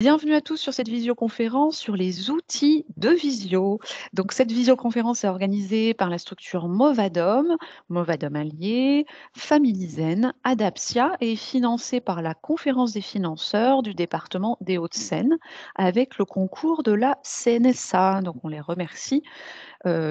Bienvenue à tous sur cette visioconférence sur les outils de visio. Donc, cette visioconférence est organisée par la structure Movadom, Movadom Alliés, Familizen, Adaptia et est financée par la Conférence des financeurs du département des Hauts-de-Seine avec le concours de la CNSA. Donc, on les remercie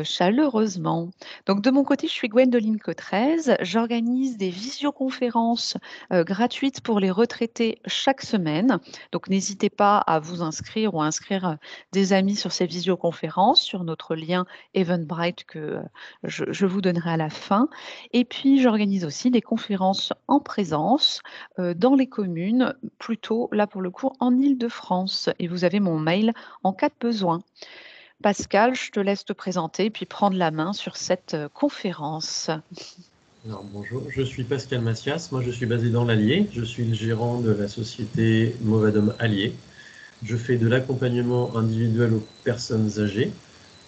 chaleureusement. Donc de mon côté, je suis Gwendoline Cotrez. J'organise des visioconférences gratuites pour les retraités chaque semaine. Donc n'hésitez pas à vous inscrire ou à inscrire des amis sur ces visioconférences sur notre lien Eventbrite que je vous donnerai à la fin. Et puis j'organise aussi des conférences en présence dans les communes, plutôt là pour le coup en Île-de-France. Et vous avez mon mail en cas de besoin. Pascal, je te laisse te présenter puis prendre la main sur cette conférence. Alors, bonjour, je suis Pascal Macias, moi je suis basé dans l'Allier, je suis le gérant de la société Movadom Allier. Je fais de l'accompagnement individuel aux personnes âgées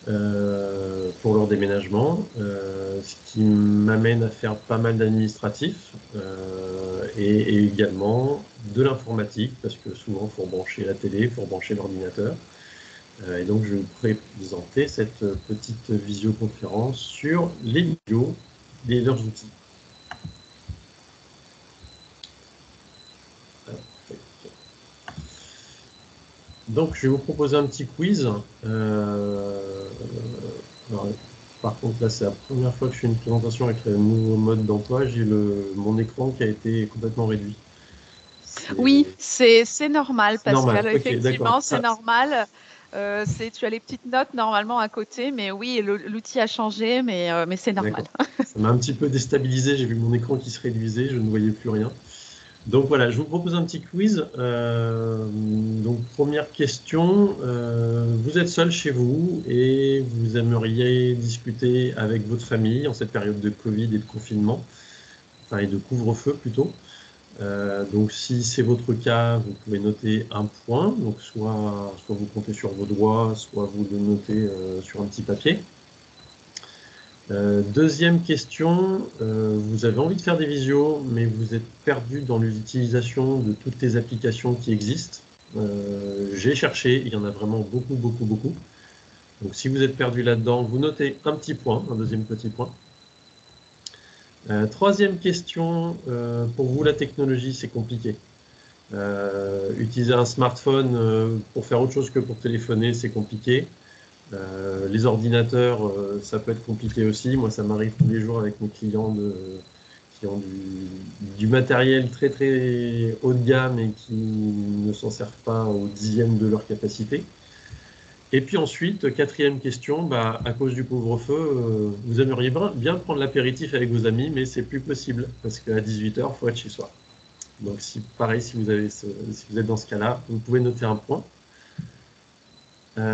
pour leur déménagement, ce qui m'amène à faire pas mal d'administratifs et également de l'informatique, parce que souvent il faut brancher la télé, il faut brancher l'ordinateur. Et donc je vais présenter cette petite visioconférence sur les vidéos et leurs outils. Donc, je vais vous proposer un petit quiz. Alors, par contre, là, c'est la première fois que je fais une présentation avec le nouveau mode d'emploi. J'ai mon écran qui a été complètement réduit. Oui, c'est normal, Normal. Pascal. Ok, d'accord. Effectivement, c'est normal. Tu as les petites notes normalement à côté, mais oui, l'outil a changé, mais c'est normal. D'accord. Ça m'a un petit peu déstabilisé. J'ai vu mon écran qui se réduisait. Je ne voyais plus rien. Donc voilà, je vous propose un petit quiz. Donc première question, vous êtes seul chez vous et vous aimeriez discuter avec votre famille en cette période de Covid et de confinement, enfin et de couvre-feu plutôt. Donc si c'est votre cas, vous pouvez noter un point, donc soit vous comptez sur vos doigts, soit vous le notez sur un petit papier. Deuxième question, vous avez envie de faire des visios, mais vous êtes perdu dans l'utilisation de toutes les applications qui existent. J'ai cherché, il y en a vraiment beaucoup, beaucoup, beaucoup. Donc si vous êtes perdu là-dedans, vous notez un petit point, un deuxième petit point. Troisième question, pour vous la technologie c'est compliqué. Utiliser un smartphone pour faire autre chose que pour téléphoner, c'est compliqué. Les ordinateurs, ça peut être compliqué aussi. Moi, ça m'arrive tous les jours avec mes clients qui ont du matériel très très haut de gamme et qui ne s'en servent pas au dixième de leur capacité. Et puis ensuite, quatrième question, à cause du couvre-feu, vous aimeriez bien prendre l'apéritif avec vos amis, mais c'est plus possible parce qu'à 18h, il faut être chez soi. Donc, pareil, si vous êtes dans ce cas-là, vous pouvez noter un point.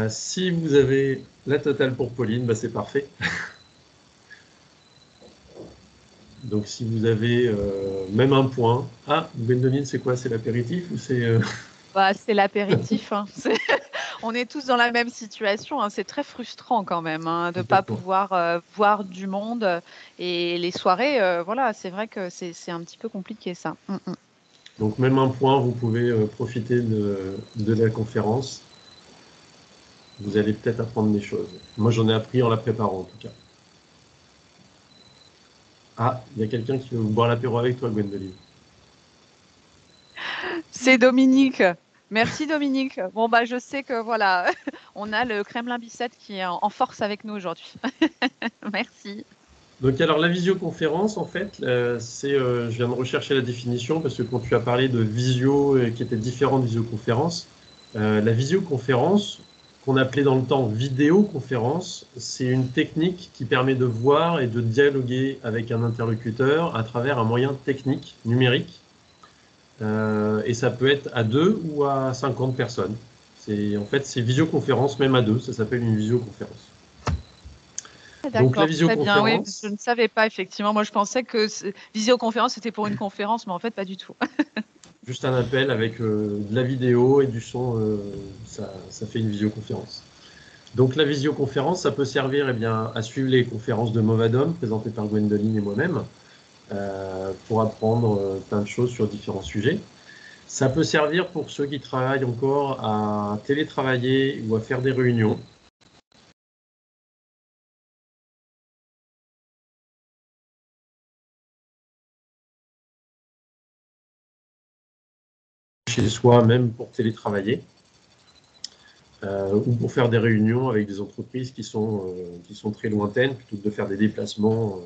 Si vous avez la totale pour Pauline, c'est parfait. Donc si vous avez même un point. Ah, Gwendoline, c'est quoi? C'est l'apéritif ou c'est... C'est l'apéritif. Hein. On est tous dans la même situation. Hein. C'est très frustrant quand même hein, de ne pas pouvoir voir du monde. Et les soirées, voilà, c'est vrai que c'est un petit peu compliqué ça. Donc même un point, vous pouvez profiter de la conférence. Vous allez peut-être apprendre des choses. Moi, j'en ai appris en la préparant, en tout cas. Ah, il y a quelqu'un qui veut boire l'apéro avec toi, Gwendoline. C'est Dominique. Merci Dominique. Bon je sais que voilà, on a le Kremlin Bicêtre qui est en force avec nous aujourd'hui. Merci. Donc alors la visioconférence, en fait, je viens de rechercher la définition parce que quand tu as parlé de visio qui était différent de visioconférence, la visioconférence, qu'on appelait dans le temps vidéoconférence, c'est une technique qui permet de voir et de dialoguer avec un interlocuteur à travers un moyen technique, numérique. Et ça peut être à 2 ou à 50 personnes. En fait, c'est visioconférence, même à 2, ça s'appelle une visioconférence. Donc la D'accord, très bien. Oui, je visioconférence, ne savais pas effectivement. Moi, je pensais que visioconférence c'était pour une conférence, mais en fait, pas du tout. juste un appel avec de la vidéo et du son, ça fait une visioconférence. Donc la visioconférence, ça peut servir à suivre les conférences de Movadom présentées par Gwendoline et moi-même pour apprendre plein de choses sur différents sujets. Ça peut servir pour ceux qui travaillent encore à télétravailler ou à faire des réunions. Chez soi, même pour télétravailler. Ou pour faire des réunions avec des entreprises qui sont très lointaines, plutôt que de faire des déplacements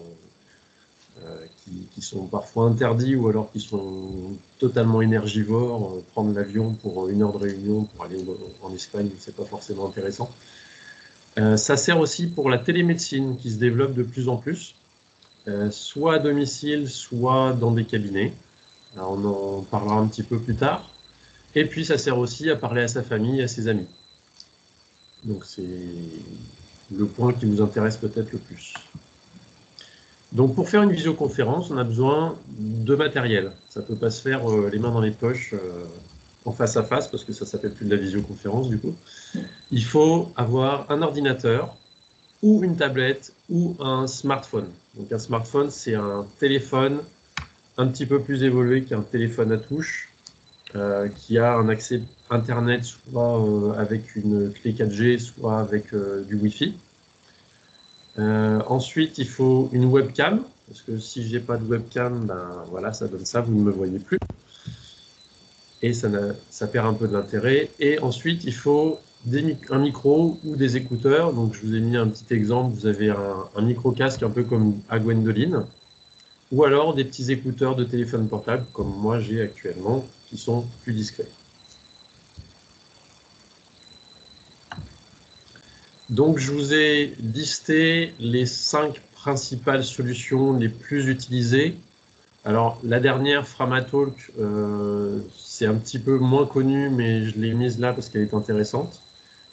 qui sont parfois interdits ou alors qui sont totalement énergivores. Prendre l'avion pour 1 heure de réunion pour aller en Espagne, c'est pas forcément intéressant. Ça sert aussi pour la télémédecine qui se développe de plus en plus, soit à domicile, soit dans des cabinets. Alors, on en parlera un petit peu plus tard. Et puis, ça sert aussi à parler à sa famille, à ses amis. Donc, c'est le point qui nous intéresse peut-être le plus. Donc, pour faire une visioconférence, on a besoin de matériel. Ça ne peut pas se faire les mains dans les poches en face à face, parce que ça ne s'appelle plus de la visioconférence, du coup. Il faut avoir un ordinateur ou une tablette ou un smartphone. Donc, un smartphone, c'est un téléphone un petit peu plus évolué qu'un téléphone à touche, qui a un accès Internet, soit avec une clé 4G, soit avec du Wi-Fi. Ensuite, il faut une webcam, parce que si je n'ai pas de webcam, ben, voilà, ça donne ça, vous ne me voyez plus. Et ça perd un peu de l'intérêt. Et ensuite, il faut un micro ou des écouteurs. Donc, je vous ai mis un petit exemple. Vous avez un micro-casque un peu comme à Gwendoline, ou alors des petits écouteurs de téléphone portable, comme moi j'ai actuellement, qui sont plus discrets. Donc, je vous ai listé les 5 principales solutions les plus utilisées. Alors, la dernière, Framatalk, c'est un petit peu moins connu, mais je l'ai mise là parce qu'elle est intéressante.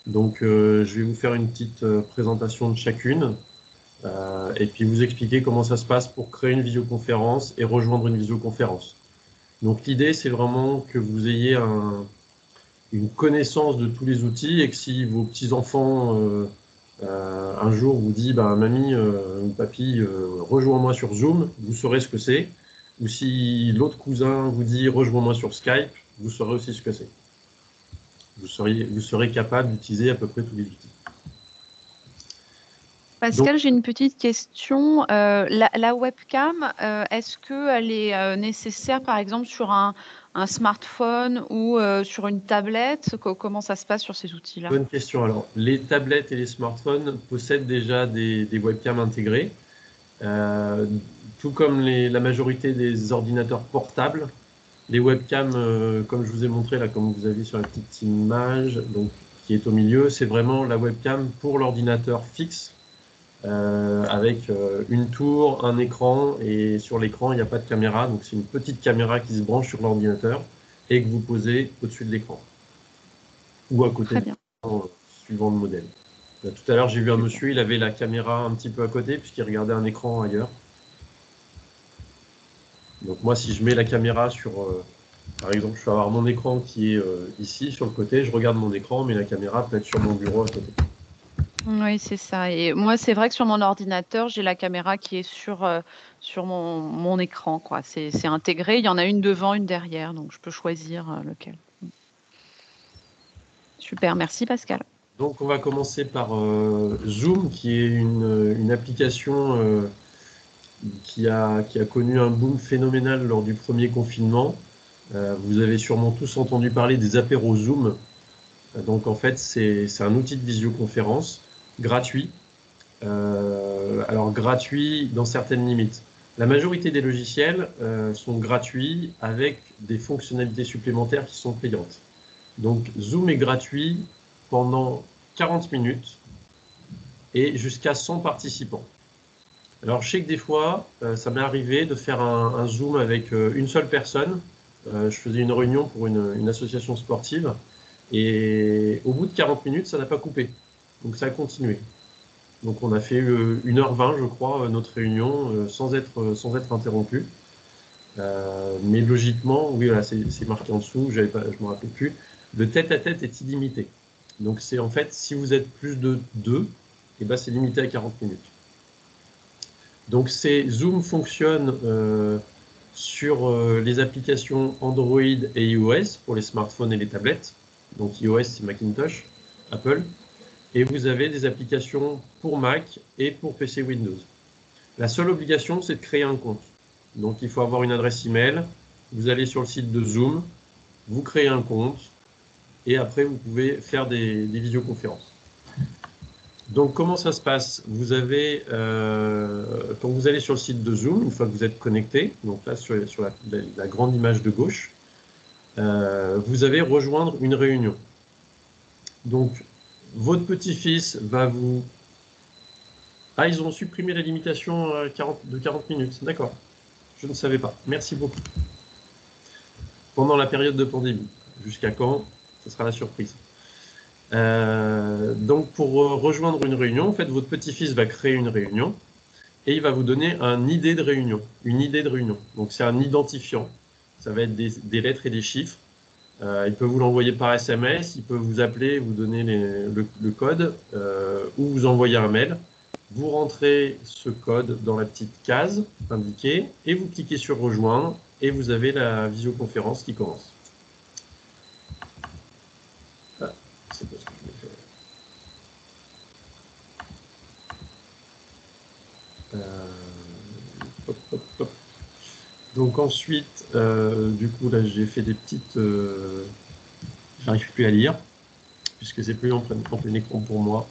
Donc, je vais vous faire une petite présentation de chacune, et puis vous expliquer comment ça se passe pour créer une visioconférence et rejoindre une visioconférence. Donc, l'idée, c'est vraiment que vous ayez une connaissance de tous les outils et que si vos petits-enfants un jour vous disent bah, « Mamie ou papy, rejoins-moi sur Zoom », vous saurez ce que c'est. Ou si l'autre cousin vous dit « rejoins-moi sur Skype », vous saurez aussi ce que c'est. Vous serez capable d'utiliser à peu près tous les outils. Pascal, j'ai une petite question. La webcam, est-ce qu'elle est nécessaire, par exemple, sur un smartphone ou sur une tablette? Comment ça se passe sur ces outils-là? Bonne question. Alors, les tablettes et les smartphones possèdent déjà des webcams intégrées, tout comme la majorité des ordinateurs portables. Les webcams, comme je vous ai montré là, comme vous avez sur la petite image, donc, qui est au milieu, c'est vraiment la webcam pour l'ordinateur fixe, avec une tour, un écran, et sur l'écran, il n'y a pas de caméra, donc c'est une petite caméra qui se branche sur l'ordinateur et que vous posez au-dessus de l'écran, ou à côté de l'écran, suivant le modèle. Là, tout à l'heure, j'ai vu un monsieur, il avait la caméra un petit peu à côté, puisqu'il regardait un écran ailleurs. Donc moi, si je mets la caméra sur... par exemple, je peux avoir mon écran qui est ici, sur le côté, je regarde mon écran, mais la caméra peut être sur mon bureau à côté. Oui, c'est ça. Et moi, c'est vrai que sur mon ordinateur, j'ai la caméra qui est sur mon écran, quoi. C'est intégré. Il y en a une devant, une derrière, donc je peux choisir lequel. Super, merci Pascal. Donc on va commencer par Zoom, qui est une application qui a connu un boom phénoménal lors du premier confinement. Vous avez sûrement tous entendu parler des apéros Zoom. Donc en fait, c'est un outil de visioconférence gratuit. Alors gratuit dans certaines limites. La majorité des logiciels sont gratuits avec des fonctionnalités supplémentaires qui sont payantes. Donc Zoom est gratuit pendant 40 minutes et jusqu'à 100 participants. Alors je sais que des fois, ça m'est arrivé de faire un Zoom avec une seule personne. Je faisais une réunion pour une association sportive et au bout de 40 minutes, ça n'a pas coupé. Donc ça a continué. Donc on a fait 1h20, je crois, notre réunion sans être interrompu. Mais logiquement, oui, voilà, c'est marqué en dessous, je ne me rappelle plus. Le tête-à-tête est illimité. Donc c'est en fait, si vous êtes plus de 2, eh ben, c'est limité à 40 minutes. Donc Zoom fonctionne sur les applications Android et iOS pour les smartphones et les tablettes. Donc iOS, c'est Macintosh, Apple. Et vous avez des applications pour Mac et pour PC Windows. La seule obligation, c'est de créer un compte. Donc il faut avoir une adresse email. Vous allez sur le site de Zoom, vous créez un compte et après vous pouvez faire des visioconférences. Donc comment ça se passe? Vous avez, quand vous allez sur le site de Zoom, une fois que vous êtes connecté, donc là sur la grande image de gauche, vous avez rejoindre une réunion. Donc votre petit-fils va vous... Ah, ils ont supprimé la limitation de 40 minutes, d'accord. Je ne savais pas. Merci beaucoup. Pendant la période de pandémie. Jusqu'à quand? Ce sera la surprise. Donc, pour rejoindre une réunion, en fait, votre petit-fils va créer une réunion et il va vous donner une idée de réunion. Donc, c'est un identifiant. Ça va être des lettres et des chiffres. Il peut vous l'envoyer par SMS, il peut vous appeler, vous donner le code ou vous envoyer un mail. Vous rentrez ce code dans la petite case indiquée et vous cliquez sur rejoindre et vous avez la visioconférence qui commence. Ah, c'est pas ce que je voulais faire. Hop, hop, hop. Donc ensuite, du coup là j'ai fait des petites... J'arrive plus à lire puisque c'est plus en plein écran pour moi.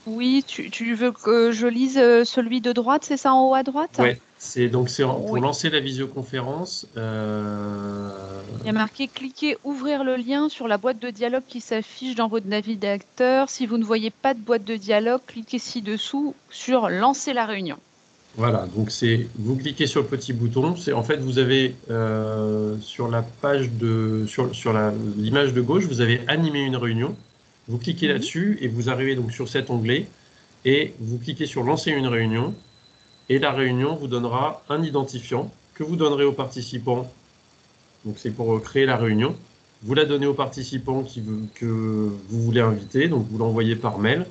Oui, tu veux que je lise celui de droite, c'est ça en haut à droite? Ouais, c'est pour Oui. lancer la visioconférence. Il y a marqué cliquez, ouvrir le lien sur la boîte de dialogue qui s'affiche dans votre navigateur. Si vous ne voyez pas de boîte de dialogue, cliquez ci-dessous sur lancer la réunion. Voilà, donc vous cliquez sur le petit bouton. En fait vous avez sur la page sur l'image de gauche, vous avez animé une réunion. Vous cliquez là-dessus et vous arrivez donc sur cet onglet et vous cliquez sur lancer une réunion. Et la réunion vous donnera un identifiant que vous donnerez aux participants. Donc c'est pour créer la réunion. Vous la donnez aux participants que vous voulez inviter, donc vous l'envoyez par mail.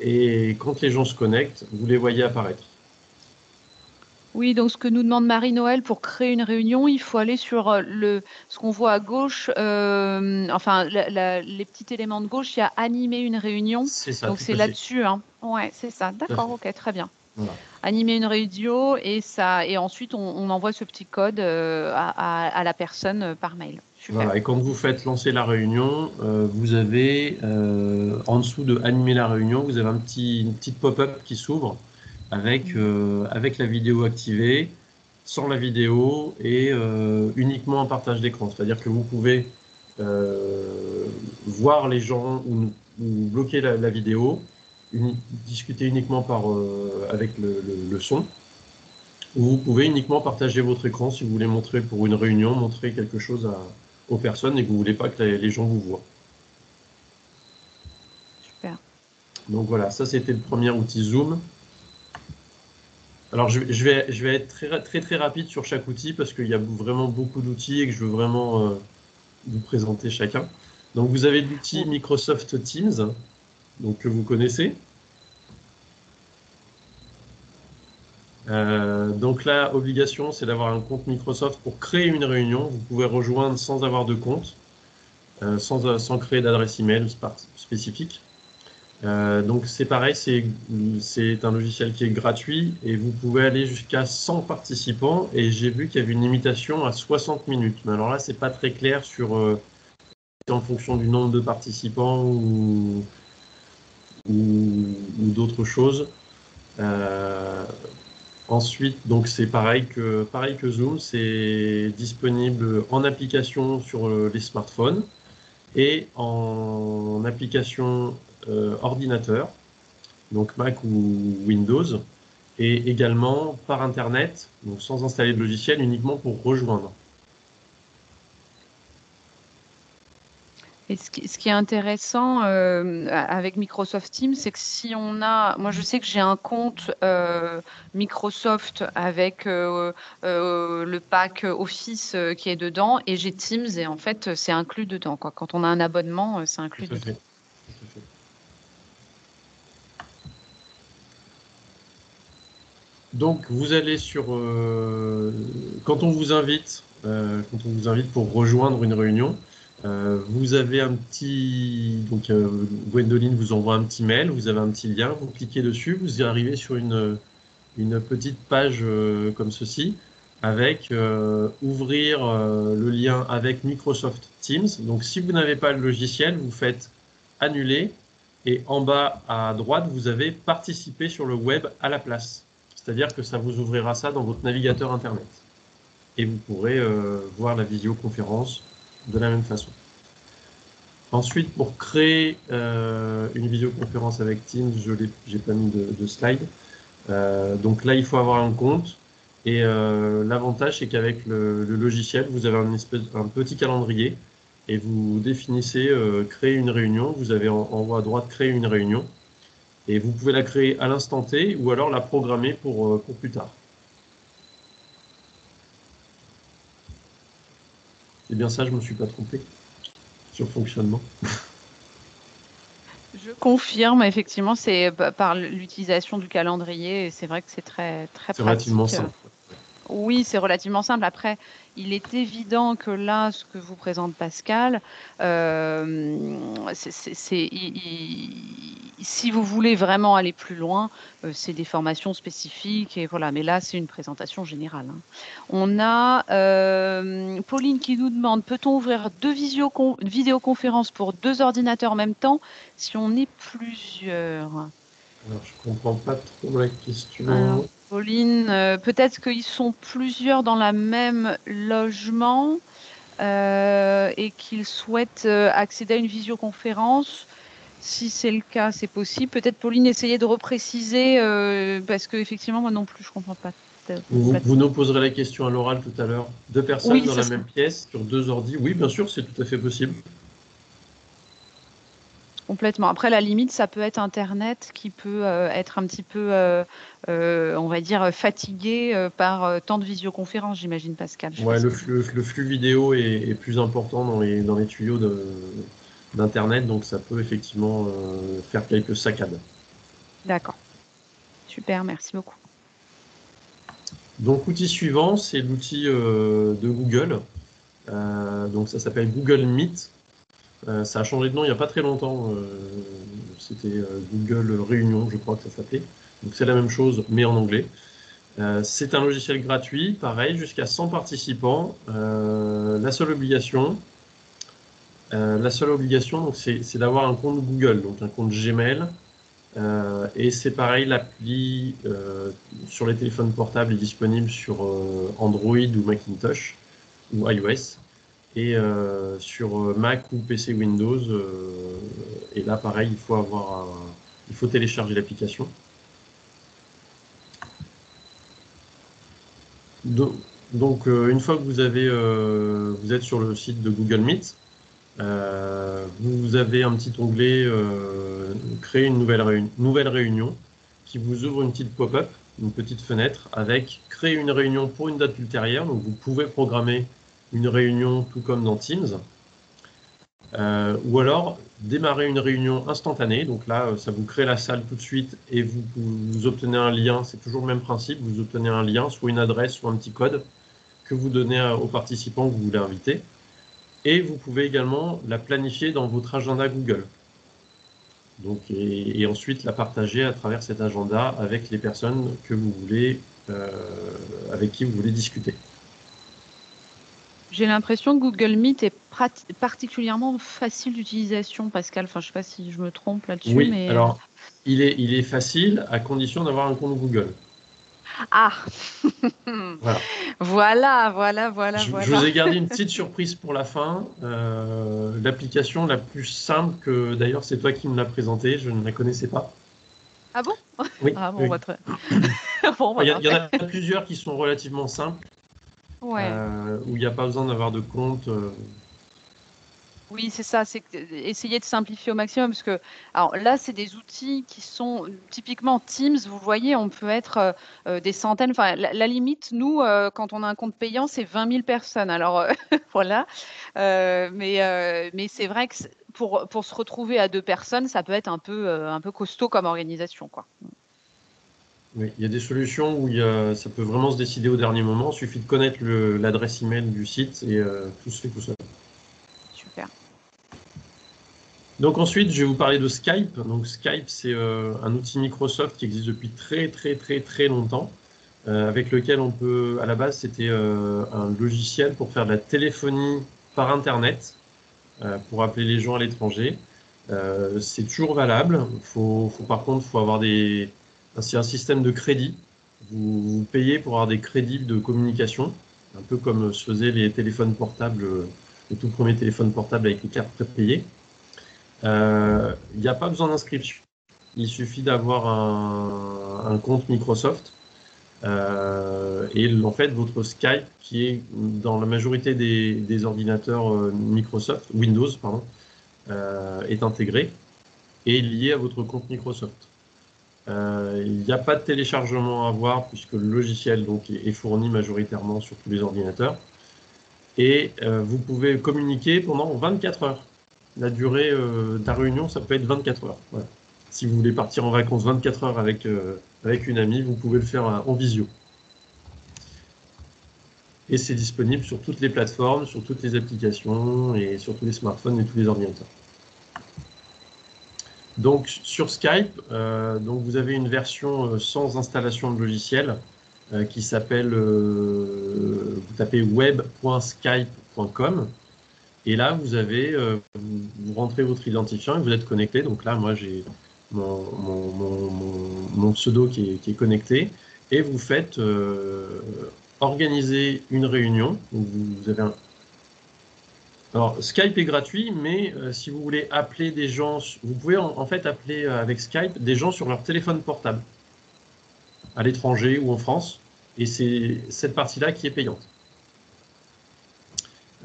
Et quand les gens se connectent, vous les voyez apparaître. Oui, donc ce que nous demande Marie-Noël pour créer une réunion, il faut aller sur ce qu'on voit à gauche, enfin les petits éléments de gauche, il y a animer une réunion. C'est ça, Donc tout c'est à fait. là-dessus, hein. Ouais, c'est ça. Tout à D'accord, fait. ok, très bien. Voilà. Animer une réunion et ensuite on envoie ce petit code à la personne par mail. Super. Voilà. Et quand vous faites lancer la réunion, vous avez en dessous de animer la réunion, vous avez une petite pop-up qui s'ouvre avec la vidéo activée, sans la vidéo et uniquement en partage d'écran. C'est-à-dire que vous pouvez voir les gens ou bloquer la vidéo, discuter uniquement avec le son, ou vous pouvez uniquement partager votre écran si vous voulez montrer pour une réunion, montrer quelque chose aux personnes et que vous ne voulez pas que les gens vous voient. Super. Donc voilà, ça c'était le premier outil Zoom. Alors je vais être très rapide sur chaque outil parce qu'il y a vraiment beaucoup d'outils et que je veux vraiment vous présenter chacun. Donc vous avez l'outil Microsoft Teams, donc que vous connaissez. Donc là, obligation, c'est d'avoir un compte Microsoft pour créer une réunion. Vous pouvez rejoindre sans avoir de compte, sans créer d'adresse email spécifique. Donc c'est pareil, c'est un logiciel qui est gratuit et vous pouvez aller jusqu'à 100 participants et j'ai vu qu'il y avait une limitation à 60 minutes. Mais alors là, c'est pas très clair sur en fonction du nombre de participants ou d'autres choses. Ensuite, donc c'est pareil que Zoom, c'est disponible en application sur les smartphones et en application ordinateur, donc Mac ou Windows, et également par Internet, donc sans installer de logiciel, uniquement pour rejoindre. Et ce qui est intéressant avec Microsoft Teams, c'est que si on a, moi je sais que j'ai un compte Microsoft avec le pack Office qui est dedans et j'ai Teams et en fait c'est inclus dedans, quoi. Quand on a un abonnement, c'est inclus Tout à dedans. fait. Tout à fait. Donc, vous allez sur... quand on vous invite pour rejoindre une réunion, vous avez un petit... Donc, Gwendoline vous envoie un petit mail, vous avez un petit lien, vous cliquez dessus, vous arrivez sur une petite page comme ceci, avec ouvrir le lien avec Microsoft Teams. Donc, si vous n'avez pas le logiciel, vous faites annuler, et en bas à droite, vous avez participer sur le web à la place. C'est-à-dire que ça vous ouvrira ça dans votre navigateur Internet. Et vous pourrez voir la visioconférence de la même façon. Ensuite, pour créer une visioconférence avec Teams, je n'ai pas mis de slide. Donc là, il faut avoir un compte. Et l'avantage, c'est qu'avec le logiciel, vous avez un petit calendrier et vous définissez créer une réunion. Vous avez en haut à droite créer une réunion. Et vous pouvez la créer à l'instant T ou alors la programmer pour plus tard. C'est bien ça, je ne me suis pas trompé sur le fonctionnement. Je confirme, effectivement, c'est par l'utilisation du calendrier, et c'est vrai que c'est très, très C'est pratique. relativement simple. Oui, c'est relativement simple. Après, il est évident que là, ce que vous présente Pascal, si vous voulez vraiment aller plus loin, c'est des formations spécifiques et voilà. Mais là, c'est une présentation générale, hein. On a Pauline qui nous demande, peut-on ouvrir deux vidéoconférences pour deux ordinateurs en même temps si on est plusieurs? Alors, je ne comprends pas trop la question. Alors, Pauline, peut-être qu'ils sont plusieurs dans la même logement et qu'ils souhaitent accéder à une visioconférence. Si c'est le cas, c'est possible. Peut-être, Pauline, essayez de repréciser parce que effectivement, moi non plus, je ne comprends pas Vous complètement. nous poserez la question à l'oral tout à l'heure. Deux personnes Oui, dans ce la sera. même pièce, sur deux ordis. Oui, bien sûr, c'est tout à fait possible. Complètement. Après, la limite, ça peut être Internet qui peut être un petit peu, on va dire, fatigué par tant de visioconférences, j'imagine, Pascal. Je sais pas Ouais, ce le que flux vidéo est plus important dans les tuyaux d'Internet, donc ça peut effectivement faire quelques saccades. D'accord. Super, merci beaucoup. Donc, outil suivant, c'est l'outil de Google. Donc, ça s'appelle Google Meet. Ça a changé de nom il n'y a pas très longtemps. C'était Google Réunion, je crois que ça s'appelait. Donc, c'est la même chose, mais en anglais. C'est un logiciel gratuit, pareil, jusqu'à 100 participants. La seule obligation, donc, c'est d'avoir un compte Google, donc un compte Gmail. Et c'est pareil, l'appli sur les téléphones portables est disponible sur Android ou Macintosh ou iOS. Et sur Mac ou PC Windows, et là pareil, il faut télécharger l'application. Donc, une fois que vous êtes sur le site de Google Meet, vous avez un petit onglet créer une nouvelle réunion qui vous ouvre une petite pop-up, une petite fenêtre avec créer une réunion pour une date ultérieure. Donc, vous pouvez programmer une réunion tout comme dans Teams. Ou alors démarrer une réunion instantanée. Donc là, ça vous crée la salle tout de suite et vous obtenez un lien. C'est toujours le même principe. Vous obtenez un lien, soit une adresse, soit un petit code que vous donnez aux participants que vous voulez inviter. Et vous pouvez également la planifier dans votre agenda Google. Donc, et ensuite la partager à travers cet agenda avec les personnes que vous voulez, avec qui vous voulez discuter. J'ai l'impression que Google Meet est particulièrement facile d'utilisation, Pascal. Enfin, je ne sais pas si je me trompe là-dessus, Oui, mais... alors il est facile à condition d'avoir un compte Google. Ah! Voilà. Voilà. Je vous ai gardé une petite surprise pour la fin. L'application la plus simple, que d'ailleurs c'est toi qui me l'as présentée, je ne la connaissais pas. Ah bon? Oui, Ah bon, oui. bon, Il y, il y en parfait. a plusieurs qui sont relativement simples, Ouais. où il n'y a pas besoin d'avoir de compte. Oui, c'est ça, c'est essayer de simplifier au maximum parce que alors là, c'est des outils qui sont typiquement Teams, vous voyez, on peut être des centaines, enfin la limite, nous, quand on a un compte payant, c'est 20 000 personnes. Alors voilà. Mais c'est vrai que pour se retrouver à deux personnes, ça peut être un peu costaud comme organisation, quoi. Oui, il y a des solutions où ça peut vraiment se décider au dernier moment. Il suffit de connaître l'adresse email du site et tout se fait tout seul. Super. Donc ensuite, je vais vous parler de Skype. Donc Skype, c'est un outil Microsoft qui existe depuis très très très très longtemps, avec lequel on peut, à la base, c'était un logiciel pour faire de la téléphonie par Internet, pour appeler les gens à l'étranger. C'est toujours valable. Par contre, faut avoir c'est un système de crédit. Vous payez pour avoir des crédits de communication, un peu comme se faisaient les téléphones portables, les tout premiers téléphones portables avec les cartes prépayées. Il n'y a pas besoin d'inscription. Il suffit d'avoir un compte Microsoft. Et en fait, votre Skype, qui est dans la majorité des ordinateurs Microsoft, Windows, pardon, est intégré et lié à votre compte Microsoft. Il n'y a pas de téléchargement à avoir puisque le logiciel donc, est fourni majoritairement sur tous les ordinateurs. Et vous pouvez communiquer pendant 24 heures. La durée de la réunion, ça peut être 24 heures. Voilà. Si vous voulez partir en vacances 24 heures avec une amie, vous pouvez le faire en visio. Et c'est disponible sur toutes les plateformes, sur toutes les applications et sur tous les smartphones et tous les ordinateurs. Donc sur Skype, donc vous avez une version sans installation de logiciel qui s'appelle, vous tapez web.skype.com et là vous avez, vous rentrez votre identifiant et vous êtes connecté. Donc là moi j'ai mon pseudo qui est connecté et vous faites organiser une réunion. Donc vous avez Alors, Skype est gratuit, mais si vous voulez appeler des gens, vous pouvez en fait appeler avec Skype des gens sur leur téléphone portable, à l'étranger ou en France, et c'est cette partie-là qui est payante.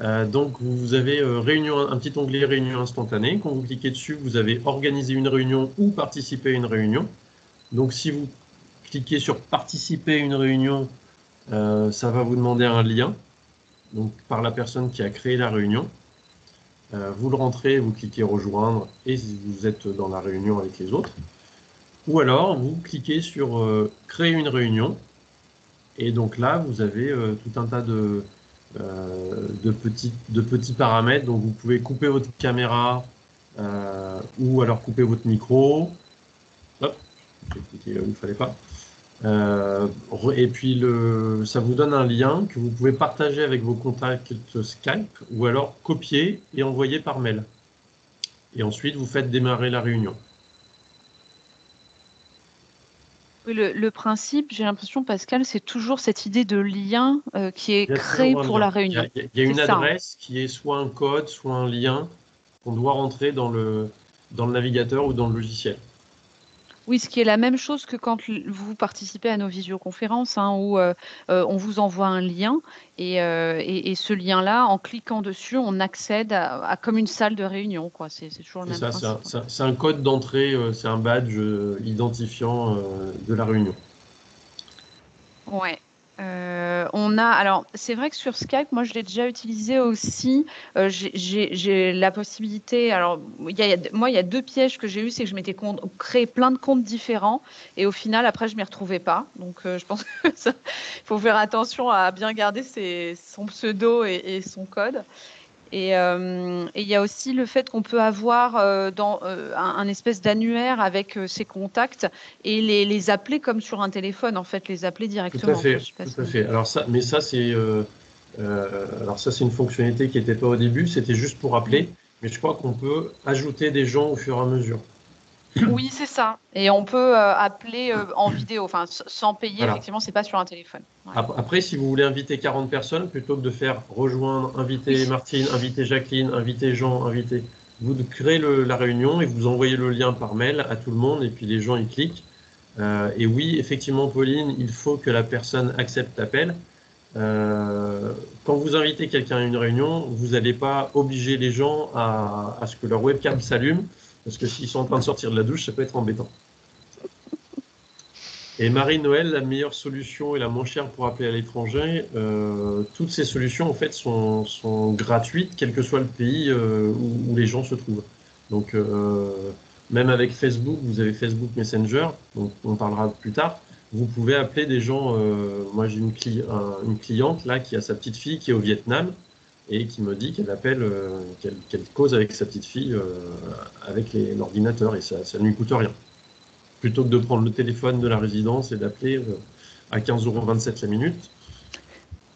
Donc, vous avez un petit onglet réunion instantanée. Quand vous cliquez dessus, vous avez organisé une réunion ou participer à une réunion. Donc, si vous cliquez sur participer à une réunion, ça va vous demander un lien, donc par la personne qui a créé la réunion. Vous le rentrez, vous cliquez rejoindre et vous êtes dans la réunion avec les autres. Ou alors, vous cliquez sur créer une réunion et donc là, vous avez tout un tas de petits paramètres. Donc, vous pouvez couper votre caméra ou alors couper votre micro. Hop, j'ai cliqué là où il ne fallait pas. Et puis, ça vous donne un lien que vous pouvez partager avec vos contacts Skype ou alors copier et envoyer par mail. Et ensuite, vous faites démarrer la réunion. Oui, le principe, j'ai l'impression, Pascal, c'est toujours cette idée de lien qui est Il y a créé toujours un pour lien. la réunion. Il y a C'est une ça, hein. adresse qui est soit un code, soit un lien qu'on doit rentrer dans le navigateur ou dans le logiciel. Oui, ce qui est la même chose que quand vous participez à nos visioconférences, hein, où on vous envoie un lien et ce lien-là, en cliquant dessus, on accède à comme une salle de réunion, quoi. C'est toujours le C'est même ça, principe. c'est un code d'entrée, c'est un badge identifiant de la réunion. Ouais. Alors, c'est vrai que sur Skype, moi, je l'ai déjà utilisé aussi. J'ai la possibilité. Alors, moi, il y a deux pièges que j'ai eu, c'est que je m'étais créé plein de comptes différents et au final, après, je m'y retrouvais pas. Donc, je pense que il faut faire attention à bien garder son pseudo et son code. Et il y a aussi le fait qu'on peut avoir un espèce d'annuaire avec ses contacts et les appeler comme sur un téléphone, en fait, les appeler Tout à directement, quoi. fait, Je sais pas tout à si... fait. Alors ça, c'est une fonctionnalité qui n'était pas au début, c'était juste pour Mm. appeler, mais je crois qu'on peut ajouter des gens au fur et à mesure. Oui, c'est ça. Et on peut appeler en vidéo, enfin, sans payer, Voilà. effectivement, c'est pas sur un téléphone. Ouais. Après, si vous voulez inviter 40 personnes, plutôt que de faire rejoindre, inviter Oui. Martine, inviter Jacqueline, inviter Jean, vous créez la réunion et vous envoyez le lien par mail à tout le monde et puis les gens y cliquent. Et oui, effectivement, Pauline, il faut que la personne accepte l'appel. Quand vous invitez quelqu'un à une réunion, vous n'allez pas obliger les gens à ce que leur webcam s'allume, parce que s'ils sont en train de sortir de la douche, ça peut être embêtant. Et Marie-Noël, la meilleure solution et la moins chère pour appeler à l'étranger, toutes ces solutions en fait sont gratuites, quel que soit le pays où les gens se trouvent. Donc même avec Facebook, vous avez Facebook Messenger, donc on parlera plus tard. vous pouvez appeler des gens. Moi, j'ai une cliente là qui a sa petite fille qui est au Vietnam et qui me dit qu'elle appelle, qu'elle cause avec sa petite fille avec l'ordinateur et ça ne lui coûte rien. Plutôt que de prendre le téléphone de la résidence et d'appeler à 15,27 € la minute,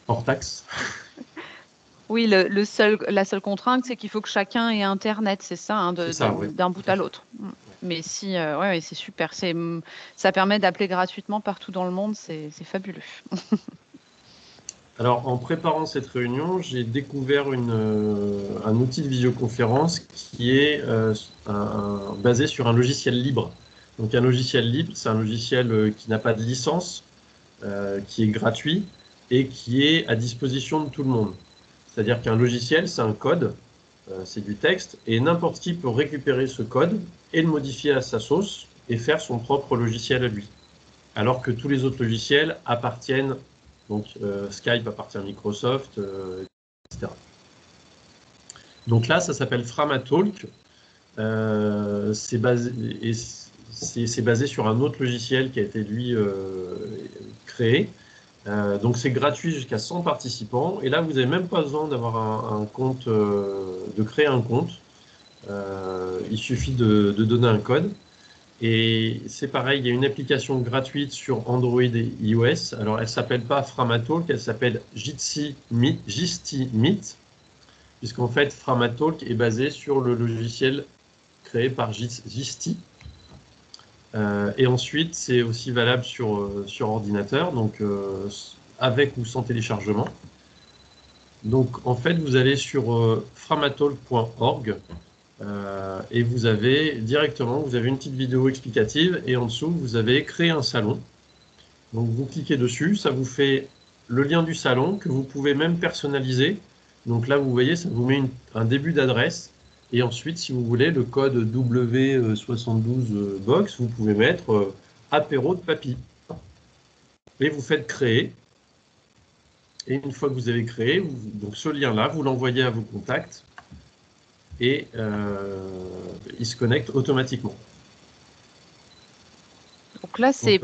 hors taxe. Oui, la seule contrainte, c'est qu'il faut que chacun ait Internet, c'est ça, hein, C'est ça, oui. d'un bout à l'autre. Mais si, ouais, c'est super. Ça permet d'appeler gratuitement partout dans le monde, c'est fabuleux. Alors, en préparant cette réunion, j'ai découvert un outil de visioconférence qui est basé sur un logiciel libre. Donc, un logiciel libre, c'est un logiciel qui n'a pas de licence, qui est gratuit et qui est à disposition de tout le monde. C'est-à-dire qu'un logiciel, c'est un code, c'est du texte, et n'importe qui peut récupérer ce code et le modifier à sa sauce et faire son propre logiciel à lui. Alors que tous les autres logiciels appartiennent, donc Skype appartient à Microsoft, etc. Donc là, ça s'appelle Framatalk. C'est basé sur un autre logiciel qui a été, lui, créé. Donc c'est gratuit jusqu'à 100 participants. Et là, vous n'avez même pas besoin d'avoir un compte, de créer un compte. Il suffit de donner un code. Et c'est pareil, il y a une application gratuite sur Android et iOS. Alors, elle ne s'appelle pas Framatalk, elle s'appelle Jitsi Meet, puisqu'en fait, Framatalk est basé sur le logiciel créé par Jitsi. Et ensuite, c'est aussi valable sur ordinateur, donc avec ou sans téléchargement. Donc, en fait, vous allez sur framatalk.org. Et vous avez une petite vidéo explicative et en dessous, vous avez créé un salon. Donc, vous cliquez dessus, ça vous fait le lien du salon que vous pouvez même personnaliser. Donc là, vous voyez, ça vous met un début d'adresse. Et ensuite, si vous voulez, le code W72 box, vous pouvez mettre apéro de papy. Et vous faites créer. Et une fois que vous avez créé, donc ce lien-là, vous l'envoyez à vos contacts. Et il se connecte automatiquement. Donc là, c'est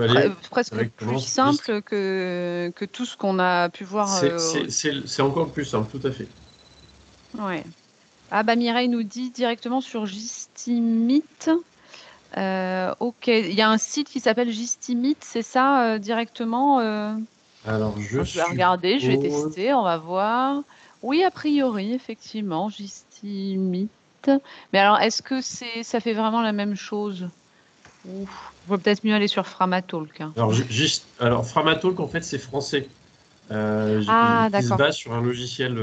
presque plus simple que tout ce qu'on a pu voir. C'est encore plus simple, tout à fait. Ouais. Ah bah Mireille nous dit directement sur Gistimit. Ok, il y a un site qui s'appelle Gistimit, c'est ça directement Alors je vais regarder, je vais tester, on va voir. Oui, a priori, effectivement, Gistimit. Mais alors, est-ce que ça fait vraiment la même chose? Il vaut peut-être mieux aller sur Framatalk. Hein. Alors, Framatalk, en fait, c'est français. Qui se base sur un logiciel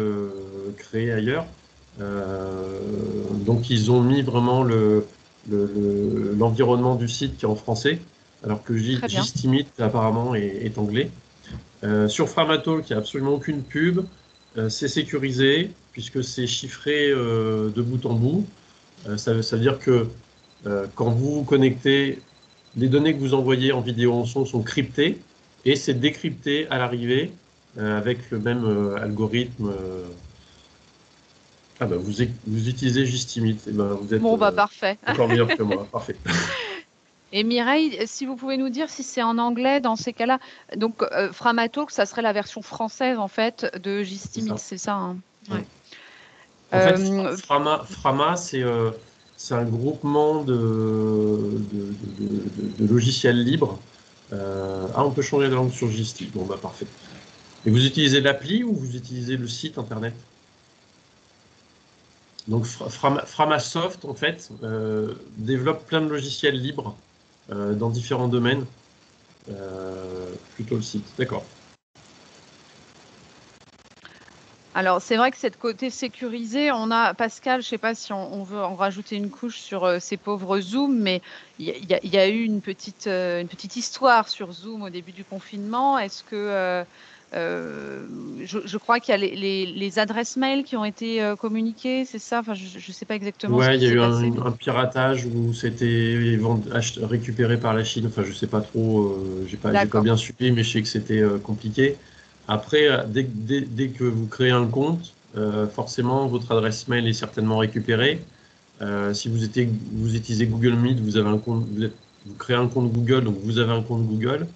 créé ailleurs. Donc, ils ont mis vraiment l'environnement du site qui est en français, alors que Gistimit, apparemment, est anglais. Sur Framatalk, il n'y a absolument aucune pub. C'est sécurisé, puisque c'est chiffré de bout en bout. Ça veut dire que quand vous vous connectez, les données que vous envoyez en vidéo en son sont cryptées et c'est décrypté à l'arrivée avec le même algorithme. Ah ben vous utilisez Gistimit. Et ben vous êtes parfait. Encore meilleur que moi. Parfait. Et Mireille, si vous pouvez nous dire si c'est en anglais dans ces cas-là. Donc Framatalk, ça serait la version française en fait de Gistimit, c'est ça, hein ouais. En fait, Frama, c'est un groupement de logiciels libres. On peut changer de langue sur Gistimit. Bon, bah parfait. Et vous utilisez l'appli ou vous utilisez le site internet? Donc Framasoft, en fait, développe plein de logiciels libres dans différents domaines. Plutôt le site, d'accord. Alors, c'est vrai que cette côté sécurisé, on a, Pascal, je ne sais pas si on veut en rajouter une couche sur ces pauvres Zoom, mais il y a eu une petite histoire sur Zoom au début du confinement. Est-ce que, je crois qu'il y a les adresses mail qui ont été communiquées, c'est ça? Enfin, je ne sais pas exactement ce qui s'est passé. Il y a eu un piratage où c'était récupéré par la Chine. Enfin, je ne sais pas trop, j'ai pas bien suivi, mais je sais que c'était compliqué. Après, dès que vous créez un compte, forcément, votre adresse mail est certainement récupérée. Si vous utilisez Google Meet, vous avez un compte, vous créez un compte Google, donc vous avez un compte Google.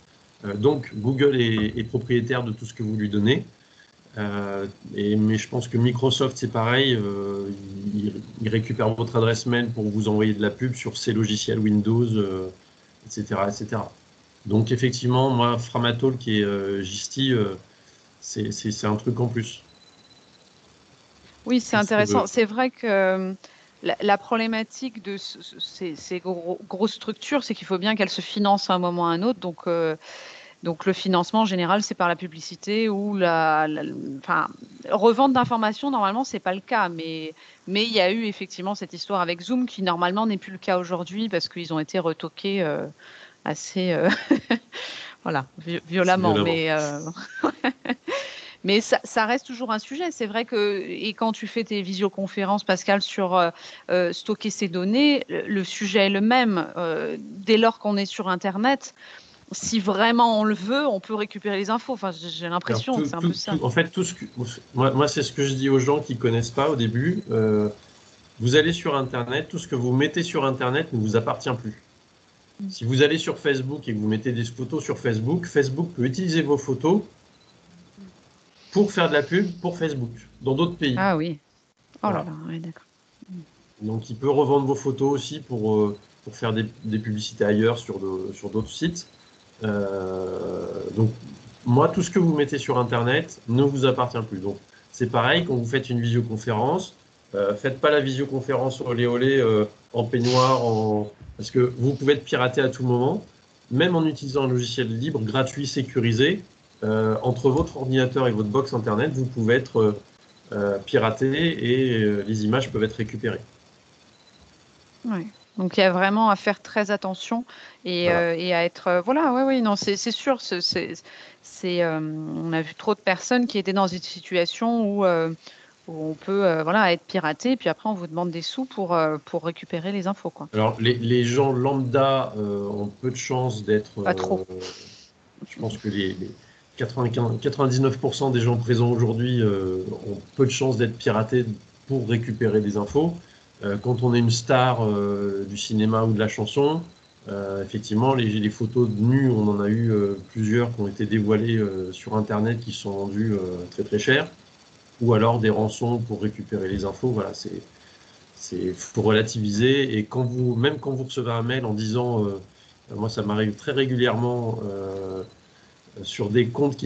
Donc, Google est propriétaire de tout ce que vous lui donnez. Mais je pense que Microsoft, c'est pareil. Il récupère votre adresse mail pour vous envoyer de la pub sur ses logiciels Windows, etc., etc. Donc, effectivement, moi, Framatall, qui est Gisti, c'est un truc en plus. Oui, c'est intéressant. C'est vrai que la problématique de ces grosses structures, c'est qu'il faut bien qu'elles se financent à un moment ou à un autre. Donc le financement en général, c'est par la publicité ou enfin, revente d'informations, normalement, c'est pas le cas. Mais il y a eu effectivement cette histoire avec Zoom qui, normalement, n'est plus le cas aujourd'hui parce qu'ils ont été retoqués assez voilà, violemment. Violemment. Mais ça reste toujours un sujet. C'est vrai que, et quand tu fais tes visioconférences, Pascal, sur stocker ces données, le sujet est le même. Dès lors qu'on est sur Internet, si vraiment on le veut, on peut récupérer les infos. Enfin, j'ai Alors, l'impression que c'est un peu ça. en fait, moi, c'est ce que je dis aux gens qui ne connaissent pas au début. Vous allez sur Internet, tout ce que vous mettez sur Internet ne vous appartient plus. Mm. Si vous allez sur Facebook et que vous mettez des photos sur Facebook, Facebook peut utiliser vos photos pour faire de la pub pour Facebook dans d'autres pays. Ah oui. Oh là Voilà. là, ouais, d'accord. Mm. Donc, il peut revendre vos photos aussi pour faire des publicités ailleurs sur d'autres sites. Donc, moi, tout ce que vous mettez sur Internet ne vous appartient plus. Donc, c'est pareil quand vous faites une visioconférence. Faites pas la visioconférence olé olé en peignoir, parce que vous pouvez être piraté à tout moment, même en utilisant un logiciel libre, gratuit, sécurisé. Entre votre ordinateur et votre box Internet, vous pouvez être piraté et les images peuvent être récupérées. Ouais. Donc, il y a vraiment à faire très attention Voilà. et à être. Voilà, oui, oui, non, c'est sûr. On a vu trop de personnes qui étaient dans une situation où on peut voilà, être piraté, puis après, on vous demande des sous pour récupérer les infos, quoi. Alors, les gens lambda ont peu de chances d'être. Pas trop. Je pense que les 95, 99% des gens présents aujourd'hui ont peu de chances d'être piratés pour récupérer des infos. Quand on est une star du cinéma ou de la chanson, effectivement, les photos de nus, on en a eu plusieurs qui ont été dévoilées sur Internet qui sont vendues très très cher, ou alors des rançons pour récupérer les infos. Voilà, faut relativiser. Et même quand vous recevez un mail en disant, moi ça m'arrive très régulièrement sur des comptes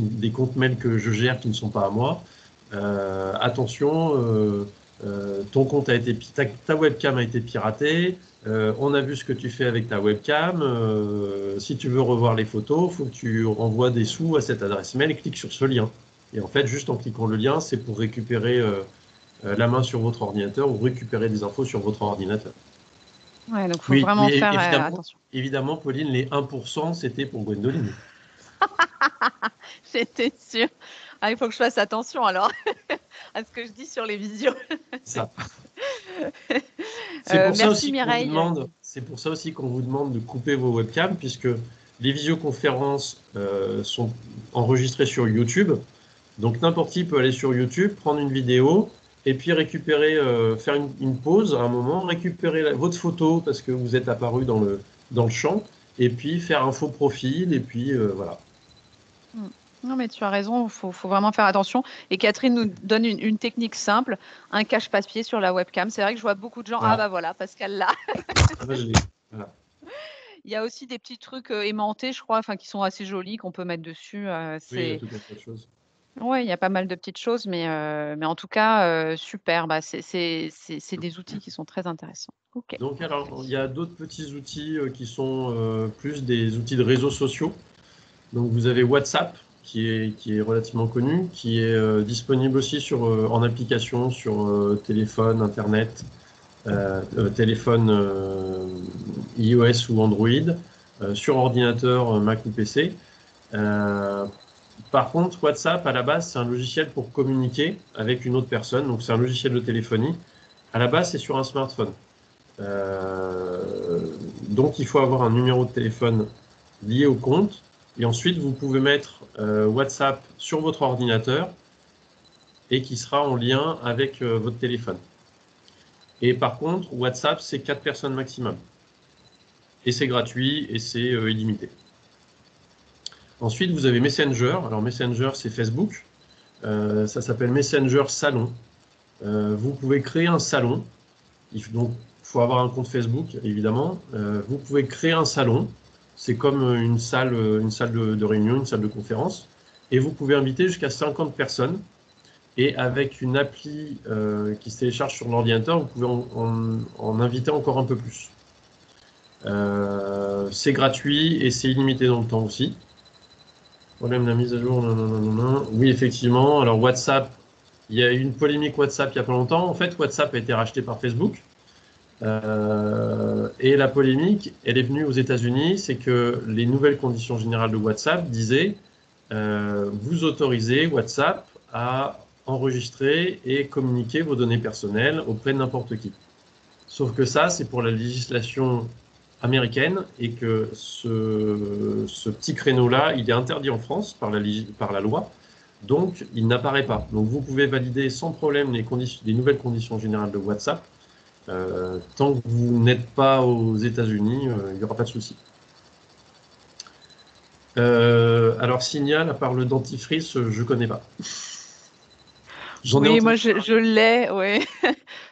mail que je gère qui ne sont pas à moi. Attention, ton compte a été, ta webcam a été piratée. On a vu ce que tu fais avec ta webcam. Si tu veux revoir les photos, il faut que tu renvoies des sous à cette adresse mail et clique sur ce lien. Et en fait, juste en cliquant le lien, c'est pour récupérer la main sur votre ordinateur ou récupérer des infos sur votre ordinateur. Ouais, donc, il faut Oui, vraiment oui, faire évidemment, attention. évidemment, Pauline, les 1%, c'était pour Gwendoline. J'étais sûre. Ah, il faut que je fasse attention alors à ce que je dis sur les visios. Ça. C'est pour ça Merci aussi qu'on vous Mireille. demande, c'est pour ça aussi qu'on vous demande de couper vos webcams, puisque les visioconférences sont enregistrées sur YouTube. Donc n'importe qui peut aller sur YouTube, prendre une vidéo et puis récupérer, faire une pause à un moment, récupérer votre photo parce que vous êtes apparu dans le champ, et puis faire un faux profil, et puis voilà. Mm. Non, mais tu as raison, faut vraiment faire attention. Et Catherine nous donne une technique simple, un cache-papier sur la webcam. C'est vrai que je vois beaucoup de gens, ah Voilà. bah voilà, Pascal là. Ah, bah, voilà. Il y a aussi des petits trucs aimantés, je crois, enfin qui sont assez jolis qu'on peut mettre dessus. Oui, il y a tout un tas de choses. Ouais, il y a pas mal de petites choses, mais en tout cas, super. Bah, c'est des outils qui sont très intéressants. Ok. Donc, alors, il y a d'autres petits outils qui sont plus des outils de réseaux sociaux. Donc, vous avez WhatsApp, qui est relativement connu, qui est disponible aussi en application sur téléphone, Internet, téléphone iOS ou Android, sur ordinateur, Mac ou PC. Euh, Par contre, WhatsApp, à la base, c'est un logiciel pour communiquer avec une autre personne. Donc, c'est un logiciel de téléphonie. À la base, c'est sur un smartphone. Donc, il faut avoir un numéro de téléphone lié au compte. Et ensuite, vous pouvez mettre WhatsApp sur votre ordinateur et qui sera en lien avec votre téléphone. Et par contre, WhatsApp, c'est 4 personnes maximum. Et c'est gratuit et c'est illimité. Ensuite, vous avez Messenger. Alors, Messenger, c'est Facebook. Ça s'appelle Messenger Salon. Vous pouvez créer un salon. Donc, il faut avoir un compte Facebook, évidemment. Vous pouvez créer un salon. C'est comme une salle de réunion, une salle de conférence. Et vous pouvez inviter jusqu'à 50 personnes. Et avec une appli qui se télécharge sur l'ordinateur, vous pouvez en inviter encore un peu plus. C'est gratuit et c'est illimité dans le temps aussi. Problème de la mise à jour, non. Oui, effectivement. Alors WhatsApp, il y a eu une polémique WhatsApp il n'y a pas longtemps. En fait, WhatsApp a été racheté par Facebook. Et la polémique, elle est venue aux États-Unis, c'est que les nouvelles conditions générales de WhatsApp disaient vous autorisez WhatsApp à enregistrer et communiquer vos données personnelles auprès de n'importe qui. Sauf que ça, c'est pour la législation américaine et que ce petit créneau-là, il est interdit en France par la loi, donc il n'apparaît pas. Donc vous pouvez valider sans problème les nouvelles conditions générales de WhatsApp. Tant que vous n'êtes pas aux États-Unis, il n'y aura pas de souci. Alors Signal, à part le dentifrice, je ne connais pas. J'en ai Oui, moi entendu. je l'ai, oui.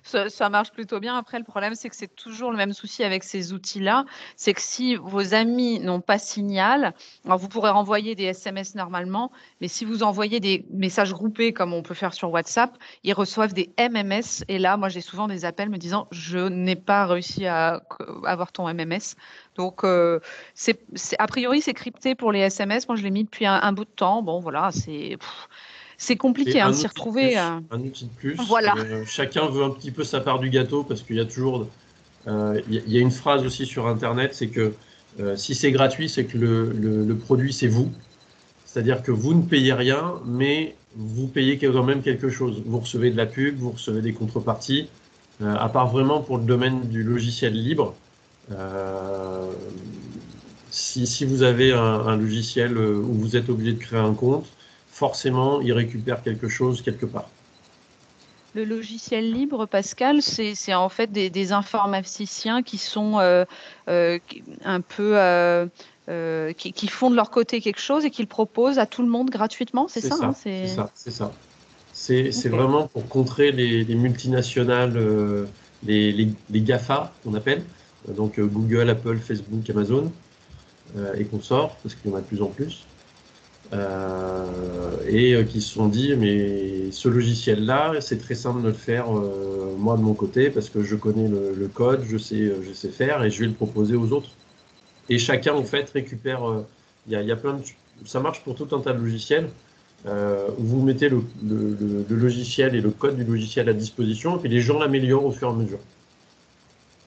Ça marche plutôt bien. Après, le problème, c'est que c'est toujours le même souci avec ces outils-là. C'est que si vos amis n'ont pas Signal, alors vous pourrez renvoyer des SMS normalement, mais si vous envoyez des messages groupés comme on peut faire sur WhatsApp, ils reçoivent des MMS. Et là, moi, j'ai souvent des appels me disant je n'ai pas réussi à avoir ton MMS. Donc, a priori, c'est crypté pour les SMS. Moi, je l'ai mis depuis un bout de temps. Bon, voilà, c'est C'est compliqué hein, de un s'y outil de retrouver. plus. Un outil de plus. Voilà. Chacun veut un petit peu sa part du gâteau parce qu'il y a toujours. Il y a une phrase aussi sur Internet, c'est que si c'est gratuit, c'est que le produit, c'est vous. C'est-à-dire que vous ne payez rien, mais vous payez quand même quelque chose. Vous recevez de la pub, vous recevez des contreparties. À part vraiment pour le domaine du logiciel libre, euh, si vous avez un logiciel où vous êtes obligé de créer un compte, forcément, il récupère quelque chose quelque part. Le logiciel libre, Pascal, c'est en fait des informaticiens qui sont un peu qui font de leur côté quelque chose et qui le proposent à tout le monde gratuitement, c'est C'est ça, hein, ça, c'est ça, c'est ça. C'est Ok. vraiment pour contrer les multinationales, les GAFA, qu'on appelle, donc Google, Apple, Facebook, Amazon et consorts, parce qu'il y en a de plus en plus, et qui se sont dit, mais ce logiciel-là, c'est très simple de le faire moi de mon côté, parce que je connais le code, je sais faire, et je vais le proposer aux autres. Et chacun, en fait, récupère, il y a plein de, ça marche pour tout un tas de logiciels. Vous mettez le logiciel et le code du logiciel à disposition, et puis les gens l'améliorent au fur et à mesure.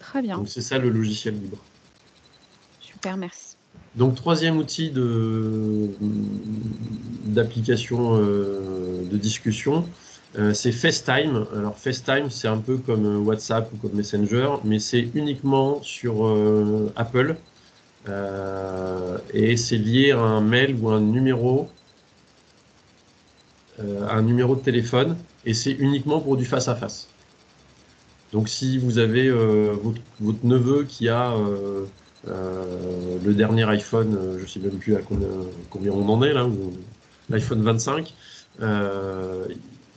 Très bien, Donc c'est ça le logiciel libre. super, merci. Donc troisième outil d'application de discussion, c'est FaceTime. Alors FaceTime, c'est un peu comme WhatsApp ou comme Messenger, mais c'est uniquement sur Apple. Et c'est lié à un mail ou un numéro de téléphone, et c'est uniquement pour du face-à-face. Donc si vous avez votre neveu qui a le dernier iPhone, je ne sais même plus à combien on en est là, l'iPhone 25,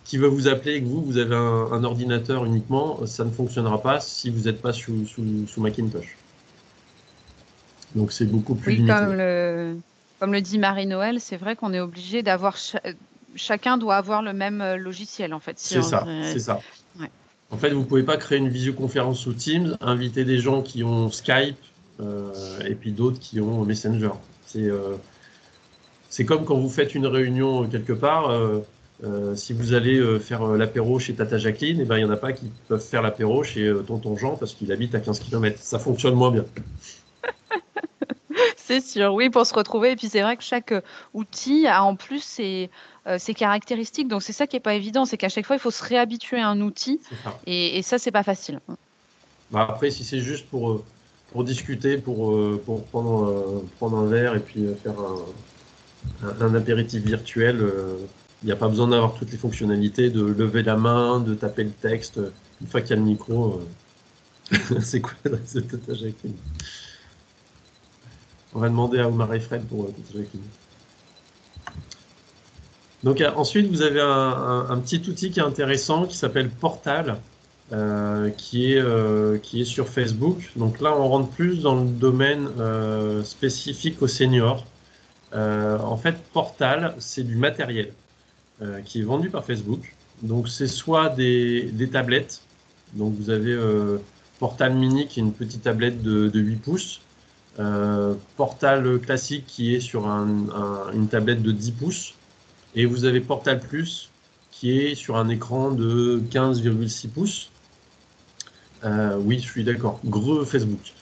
qui va vous appeler et que vous avez un ordinateur uniquement, ça ne fonctionnera pas si vous n'êtes pas sous Macintosh. Donc c'est beaucoup plus Oui, limité. comme le dit Marie-Noël, c'est vrai qu'on est obligé d'avoir chacun doit avoir le même logiciel en fait. Si C'est ça, c'est ça. ouais. En fait, vous ne pouvez pas créer une visioconférence sous Teams, inviter des gens qui ont Skype et puis d'autres qui ont Messenger. C'est comme quand vous faites une réunion quelque part. Si vous allez faire l'apéro chez Tata Jacqueline, eh ben, il n'y en a pas qui peuvent faire l'apéro chez Tonton Jean parce qu'il habite à 15 km. Ça fonctionne moins bien. C'est sûr, oui, pour se retrouver. Et puis c'est vrai que chaque outil a en plus ses caractéristiques. Donc c'est ça qui est pas évident, c'est qu'à chaque fois, il faut se réhabituer à un outil. C'est ça. Et ça, c'est pas facile. Bah, après, si c'est juste pour discuter, pour prendre un verre et puis faire un apéritif virtuel, il n'y a pas besoin d'avoir toutes les fonctionnalités, de lever la main, de taper le texte. Une fois qu'il y a le micro, c'est quoi l'adresse de Tata Jacqueline? On va demander à Omar et Fred pour Tata Jacqueline. Donc ensuite, vous avez un petit outil qui est intéressant qui s'appelle Portal, qui est sur Facebook. Donc là, on rentre plus dans le domaine spécifique aux seniors. En fait, Portal, c'est du matériel qui est vendu par Facebook. Donc c'est soit des tablettes. Donc vous avez Portal Mini qui est une petite tablette de 8 pouces. Portal classique qui est sur une tablette de 10 pouces. Et vous avez Portal Plus qui est sur un écran de 15,6 pouces. Oui, je suis d'accord. Gros Facebook.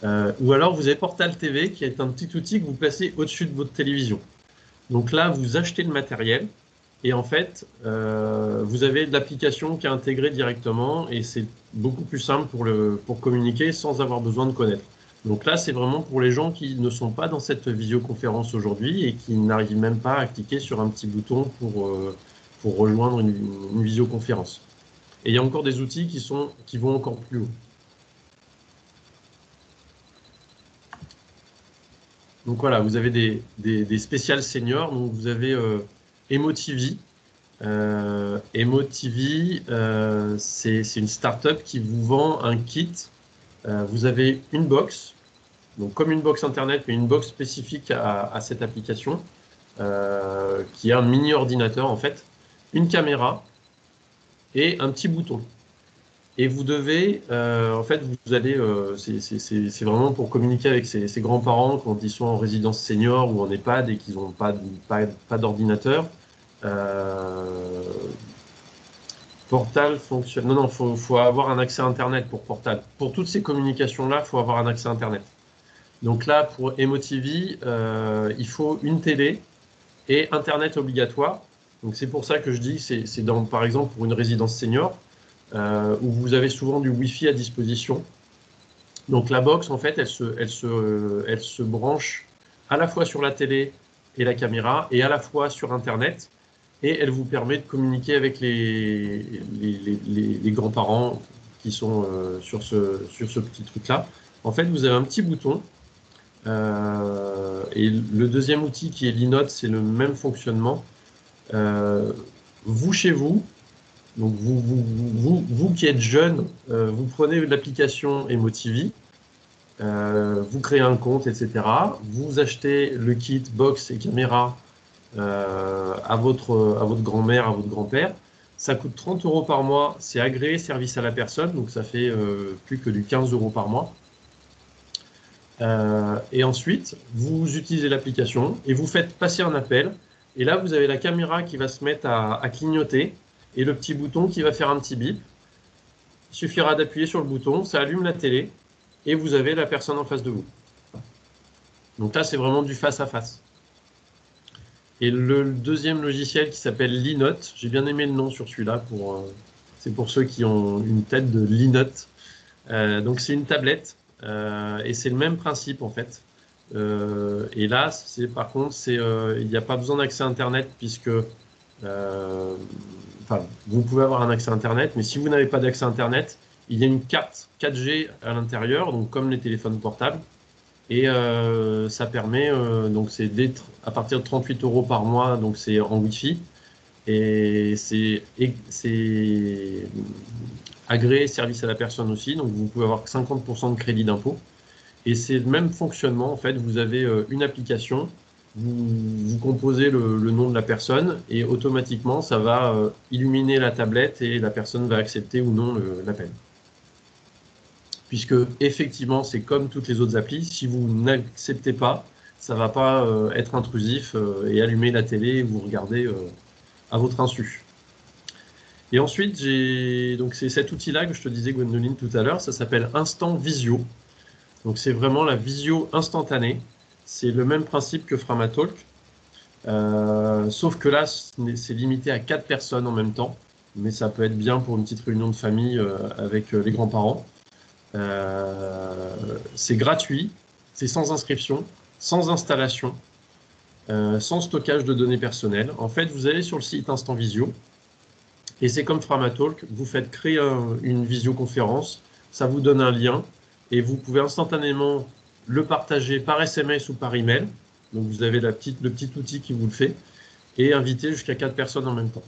Ou alors vous avez Portal TV qui est un petit outil que vous placez au-dessus de votre télévision. Donc là, vous achetez le matériel et en fait, vous avez l'application qui est intégrée directement et c'est beaucoup plus simple pour communiquer sans avoir besoin de connaître. Donc là, c'est vraiment pour les gens qui ne sont pas dans cette visioconférence aujourd'hui et qui n'arrivent même pas à cliquer sur un petit bouton pour rejoindre une visioconférence. Et il y a encore des outils qui vont encore plus haut. Donc voilà, vous avez des spéciales seniors. Donc vous avez Emotivy. Emotivy, c'est une start-up qui vous vend un kit. Vous avez une box, donc comme une box internet, mais une box spécifique à cette application, qui est un mini ordinateur en fait, une caméra et un petit bouton. Et vous devez, en fait, vous allez, c'est vraiment pour communiquer avec ses grands-parents quand ils sont en résidence senior ou en EHPAD et qu'ils n'ont pas d'ordinateur. Portal fonctionne. Non, non, faut avoir un accès Internet pour Portal. Pour toutes ces communications-là, il faut avoir un accès Internet. Donc là, pour Emotivy, il faut une télé et Internet obligatoire. Donc c'est pour ça que je dis, c'est par exemple pour une résidence senior, où vous avez souvent du Wi-Fi à disposition. Donc la box, en fait, elle se branche à la fois sur la télé et la caméra, et à la fois sur Internet, et elle vous permet de communiquer avec les grands-parents qui sont sur ce petit truc-là. En fait, vous avez un petit bouton, et le deuxième outil qui est l'e-note, c'est le même fonctionnement. Vous, chez vous, donc vous qui êtes jeune, vous prenez l'application Emotivy, vous créez un compte, etc. Vous achetez le kit box et caméra à votre grand-mère, à votre grand-père. Ça coûte 30 € par mois. C'est agréé service à la personne, donc ça fait plus que du 15 € par mois. Et ensuite, vous utilisez l'application et vous faites passer un appel. Et là, vous avez la caméra qui va se mettre à clignoter et le petit bouton qui va faire un petit bip. Il suffira d'appuyer sur le bouton, ça allume la télé et vous avez la personne en face de vous. Donc là, c'est vraiment du face-à-face. Et le deuxième logiciel qui s'appelle l'e-note, j'ai bien aimé le nom sur celui-là, c'est pour ceux qui ont une tête de l'e-note. Donc c'est une tablette et c'est le même principe en fait. Et là, par contre, il n'y a pas besoin d'accès Internet puisque vous pouvez avoir un accès Internet, mais si vous n'avez pas d'accès Internet, il y a une carte 4G à l'intérieur, donc comme les téléphones portables. Et ça permet, donc c'est à partir de 38 € par mois, donc c'est en Wi-Fi. Et c'est agréé service à la personne aussi, donc vous pouvez avoir 50% de crédit d'impôt. Et c'est le même fonctionnement, en fait, vous avez une application, vous composez le nom de la personne et automatiquement ça va illuminer la tablette et la personne va accepter ou non l'appel. Puisque effectivement c'est comme toutes les autres applis, si vous n'acceptez pas, ça ne va pas être intrusif et allumer la télé et vous regardez à votre insu. Et ensuite, donc c'est cet outil-là que je te disais, Gwendoline, tout à l'heure, ça s'appelle Instant Visio. Donc c'est vraiment la visio instantanée. C'est le même principe que Framatalk, sauf que là, c'est limité à 4 personnes en même temps, mais ça peut être bien pour une petite réunion de famille avec les grands-parents. C'est gratuit, c'est sans inscription, sans installation, sans stockage de données personnelles. En fait, vous allez sur le site Instant Visio, et c'est comme Framatalk, vous faites créer une visioconférence, ça vous donne un lien, et vous pouvez instantanément le partager par SMS ou par email. Donc vous avez le petit outil qui vous le fait. et inviter jusqu'à 4 personnes en même temps.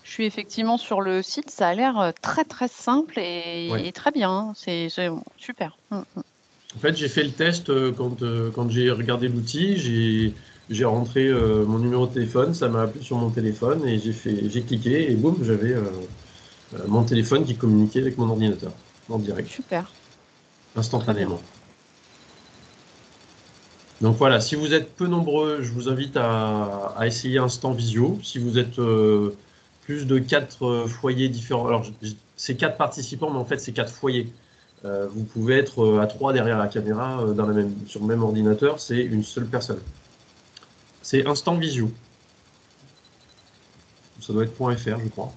Je suis effectivement sur le site, ça a l'air très très simple Ouais. et très bien, hein. C'est super. En fait, j'ai fait le test quand j'ai regardé l'outil, j'ai rentré mon numéro de téléphone, ça m'a appelé sur mon téléphone et j'ai cliqué et boum, j'avais mon téléphone qui communiquait avec mon ordinateur en direct, Super, très bien. instantanément. Donc voilà, si vous êtes peu nombreux, je vous invite à essayer Instant Visio. Si vous êtes plus de 4 foyers différents, alors c'est 4 participants, mais en fait c'est 4 foyers. Vous pouvez être à 3 derrière la caméra sur le même ordinateur, c'est une seule personne. C'est Instant Visio. Ça doit être .fr, je crois.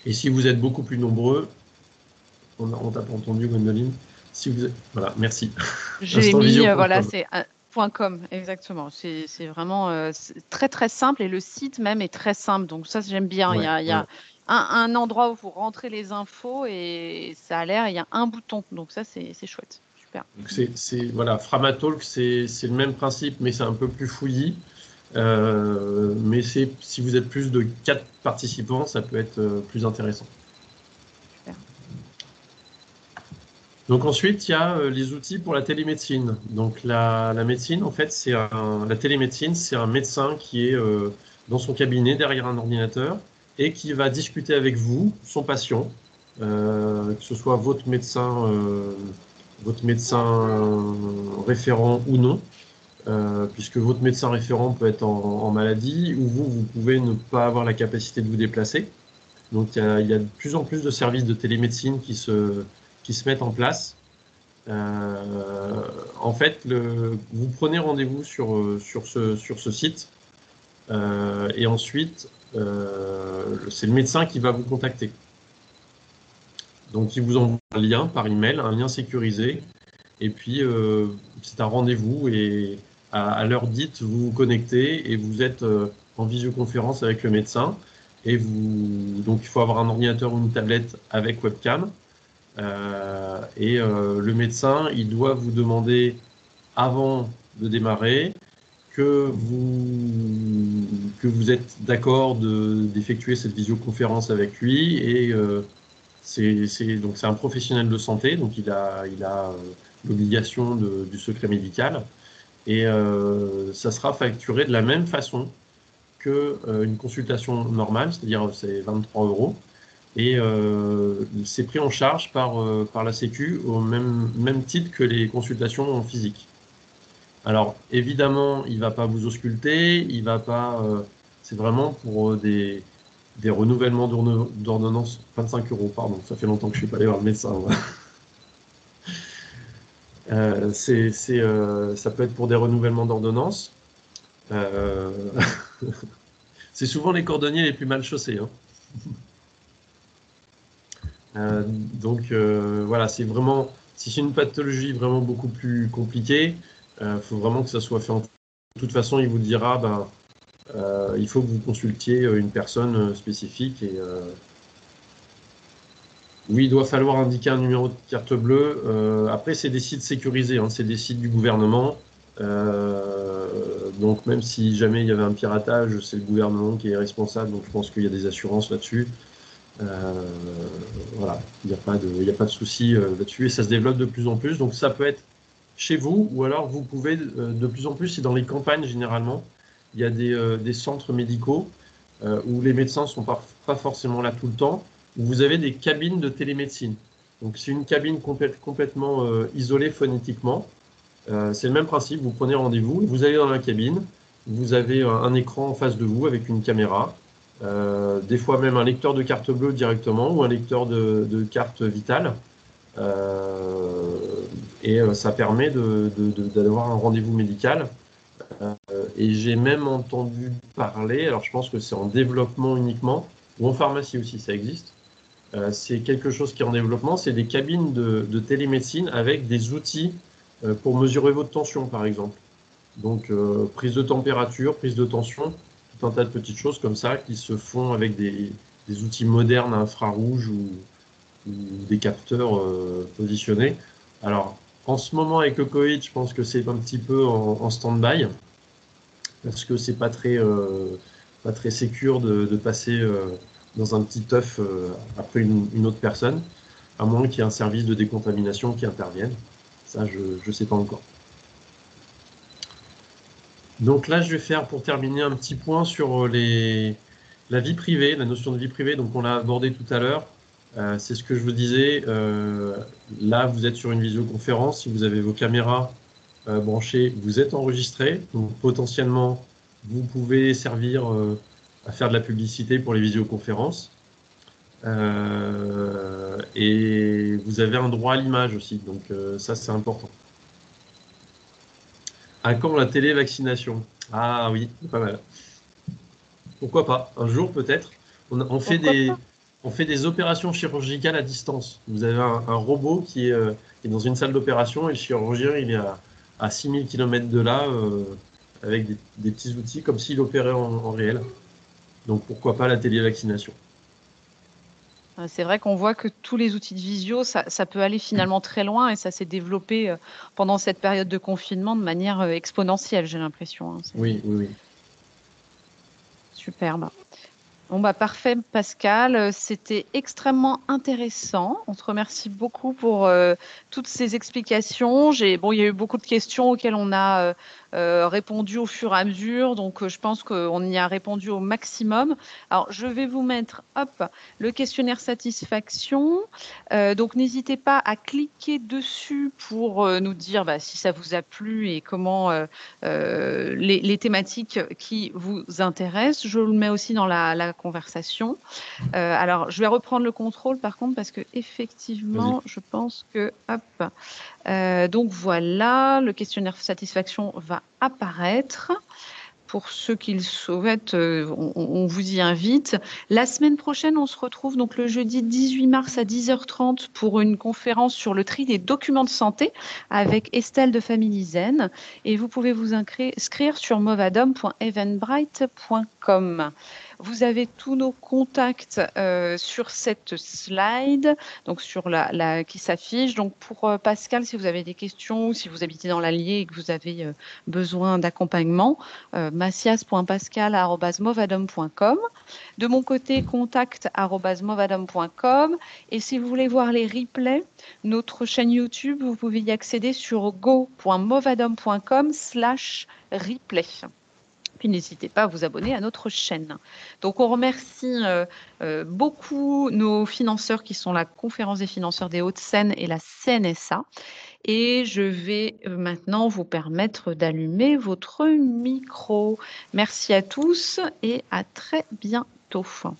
Et si vous êtes beaucoup plus nombreux, on t'a pas entendu, Gwendoline. Si vous êtes, voilà, merci. J'ai mis, voilà, Instantvisio.com. c'est .com, exactement. C'est vraiment très très simple et le site même est très simple. Donc ça, j'aime bien. Ouais, Il y a un endroit où vous rentrez les infos et ça a l'air, il y a un bouton. Donc ça, c'est chouette. Super. Donc voilà, Framatalk, c'est le même principe, mais c'est un peu plus fouillis. Mais si vous êtes plus de 4 participants, ça peut être plus intéressant. Super. Donc ensuite, il y a les outils pour la télémédecine. Donc la médecine, en fait, la télémédecine, c'est un médecin qui est dans son cabinet derrière un ordinateur et qui va discuter avec vous, son patient, que ce soit votre médecin référent ou non, puisque votre médecin référent peut être en maladie ou vous pouvez ne pas avoir la capacité de vous déplacer. Donc il y a de plus en plus de services de télémédecine qui se mettent en place. En fait, vous prenez rendez-vous sur ce site et ensuite, c'est le médecin qui va vous contacter. Donc, il vous envoie un lien par email, un lien sécurisé, et puis c'est un rendez-vous et à l'heure dite, vous vous connectez et vous êtes en visioconférence avec le médecin. Et donc, il faut avoir un ordinateur ou une tablette avec webcam. Le médecin, il doit vous demander avant de démarrer que vous êtes d'accord d'effectuer cette visioconférence avec lui et donc c'est un professionnel de santé, donc il a l'obligation du secret médical et ça sera facturé de la même façon que une consultation normale, c'est-à-dire c'est 23 € et c'est pris en charge par la Sécu au même titre que les consultations en physique. Alors, évidemment, il ne va pas vous ausculter, il va pas. C'est vraiment pour des renouvellements d'ordonnance. 25 €, pardon, ça fait longtemps que je ne suis pas allé voir le médecin. Ça peut être pour des renouvellements d'ordonnance. C'est souvent les cordonniers les plus mal chaussés. Donc voilà, c'est vraiment, si c'est une pathologie vraiment beaucoup plus compliquée, faut vraiment que ça soit fait. De toute façon, il vous dira, il faut que vous consultiez une personne spécifique. Et oui, il doit falloir indiquer un numéro de carte bleue. Après, c'est des sites sécurisés, c'est des sites du gouvernement. Donc même si jamais il y avait un piratage, c'est le gouvernement qui est responsable. Donc je pense qu'il y a des assurances là-dessus. Voilà, il n'y a pas de souci là-dessus et ça se développe de plus en plus. Donc ça peut être chez vous ou alors vous pouvez de plus en plus, c'est dans les campagnes généralement, il y a des centres médicaux où les médecins ne sont pas forcément là tout le temps, où vous avez des cabines de télémédecine. Donc c'est une cabine complètement isolée phonétiquement. C'est le même principe, vous prenez rendez-vous, vous allez dans la cabine, vous avez un écran en face de vous avec une caméra. Des fois même un lecteur de carte bleue directement ou un lecteur de carte vitale. Ça permet d'avoir un rendez-vous médical. Et j'ai même entendu parler, alors je pense que c'est en développement uniquement, ou en pharmacie aussi, ça existe. C'est quelque chose qui est en développement, c'est des cabines de télémédecine avec des outils pour mesurer votre tension, par exemple. Donc, prise de température, prise de tension, tout un tas de petites choses comme ça qui se font avec des outils modernes à infrarouge ou des capteurs positionnés. Alors, en ce moment, avec le Covid, je pense que c'est un petit peu en stand-by, parce que c'est pas très sécure de passer dans un petit œuf après une autre personne, à moins qu'il y ait un service de décontamination qui intervienne. Ça, je ne sais pas encore. Donc là, je vais faire, pour terminer, un petit point sur la vie privée, la notion de vie privée. Donc on l'a abordé tout à l'heure. C'est ce que je vous disais. Là, vous êtes sur une visioconférence. Si vous avez vos caméras branchées, vous êtes enregistré. Donc potentiellement, vous pouvez servir à faire de la publicité pour les visioconférences. Et vous avez un droit à l'image aussi. Donc ça, c'est important. À quand la télévaccination? Ah oui, pas mal. Pourquoi pas? Un jour peut-être. On fait des opérations chirurgicales à distance. Vous avez un robot qui est dans une salle d'opération et le chirurgien il est à 6000 km de là avec des petits outils comme s'il opérait en réel. Donc pourquoi pas la télévaccination? C'est vrai qu'on voit que tous les outils de visio, ça peut aller finalement très loin et ça s'est développé pendant cette période de confinement de manière exponentielle, j'ai l'impression, hein. Oui, oui, oui. Superbe. Bon, bah, parfait, Pascal. C'était extrêmement intéressant. On te remercie beaucoup pour toutes ces explications. Bon, il y a eu beaucoup de questions auxquelles on a répondu au fur et à mesure. Donc, je pense qu'on y a répondu au maximum. Alors, je vais vous mettre, hop, le questionnaire satisfaction. Donc, n'hésitez pas à cliquer dessus pour nous dire bah, si ça vous a plu et comment les thématiques qui vous intéressent. Je le mets aussi dans la conversation. Alors, je vais reprendre le contrôle par contre parce que effectivement, je pense que hop. Donc voilà, le questionnaire satisfaction va apparaître. Pour ceux qui le souhaitent, on vous y invite. La semaine prochaine, on se retrouve donc le jeudi 18 mars à 10h30 pour une conférence sur le tri des documents de santé avec Estelle de Family Zen. Et vous pouvez vous inscrire sur movadom.eventbrite.com. Vous avez tous nos contacts sur cette slide, donc sur qui s'affiche. Donc pour Pascal, si vous avez des questions, si vous habitez dans l'Allier et que vous avez besoin d'accompagnement, macias.pascal@movadom.com. De mon côté, contact@movadom.com. Et si vous voulez voir les replays, notre chaîne YouTube, vous pouvez y accéder sur go.movadom.com/replay. Puis n'hésitez pas à vous abonner à notre chaîne. Donc on remercie beaucoup nos financeurs qui sont la Conférence des financeurs des Hauts-de-Seine et la CNSA. Et je vais maintenant vous permettre d'allumer votre micro. Merci à tous et à très bientôt.